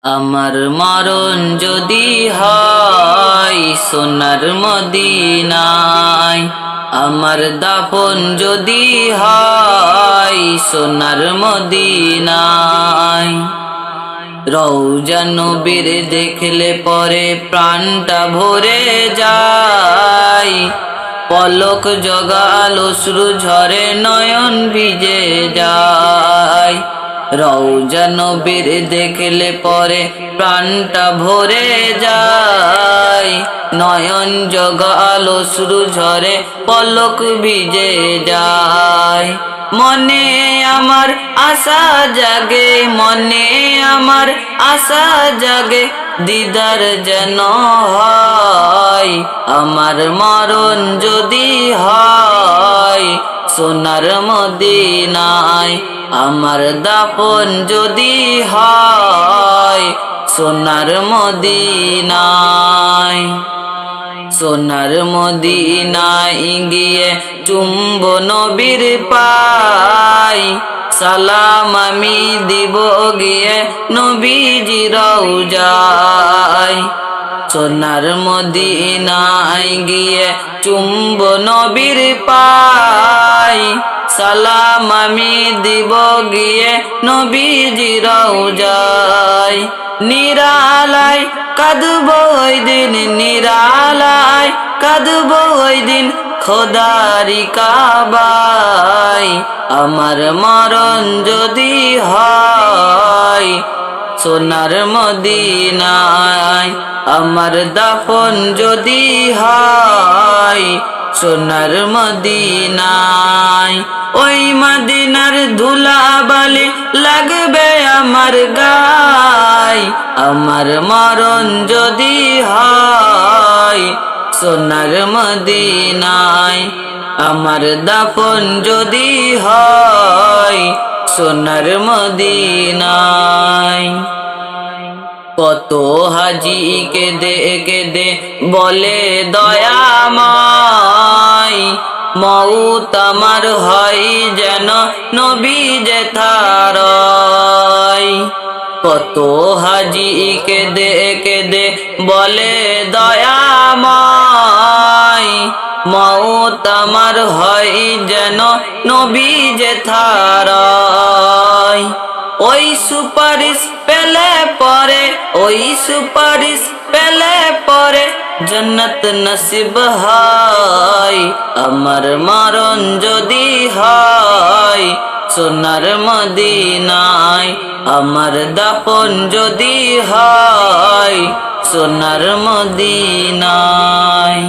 আমার মরণ যদি হয় সোনার মদিনায়, আমার দাফন যদি হয় সোনার মদিনায়। রওজা নবীর দেখলে পরে প্রাণটা ভরে যায়, পলক জগাল অশ্রু ঝরে নয়ন ভিজে যায়। রওজা নবীর দেখলে পরে প্রাণটা ভরে যায়, নয়ন জগাল অশ্রু ঝরে পলক ভিজে যায়। মনে আমার আশা জাগে, মনে আমার আশা জাগে, দিদার যেন হয় আমার মরণ যদি হয় সোনার মদিনায়। আমার দাফন যদি হয় সোনার মদিনায়। সোনার মদিনায় গিয়ে চুম্ব নবীর পাই, সালাম আমি দিব গিয়ে নবীজি রওজায়। সোনার মদিনায় গিয়ে চুম্ব নবীর পাই, সালাম আমি দিব গিয়ে নবীজি রওজায়। নিরালায় কাঁদব ওই দিন, নিরালায় কাঁদব ওই দিন খোদারি কাবায়। আমার মরণ যদি হয় সোনার মদিনায়, আমার দাফন যদি হয় সোনার মদিনায়। ওই মদিনার ধুলাবালি লাগবে আমার গায়, আমার মরণ যদি হয় সোনার মদিনায়। আমার দাফন যদি হয় সোনার মদিনায়। কত হাজি কেঁদে কেঁদে বলে দয়াময়, মউত আমার হয় যেন নবী যেথারয়। কত হাজি কেঁদে কেঁদে বলে দয়াময়, মউত আমার হয় যেন নবী যেথারয়। ওই সুপারিশ পেলে পরে, ওই সুপারিশ পেলে পরে জন্নত নসিব হয় আমার মরণ যদি হয় সোনার মদিনায়। আমার দাফন যদি হয় সোনার মদিনায়।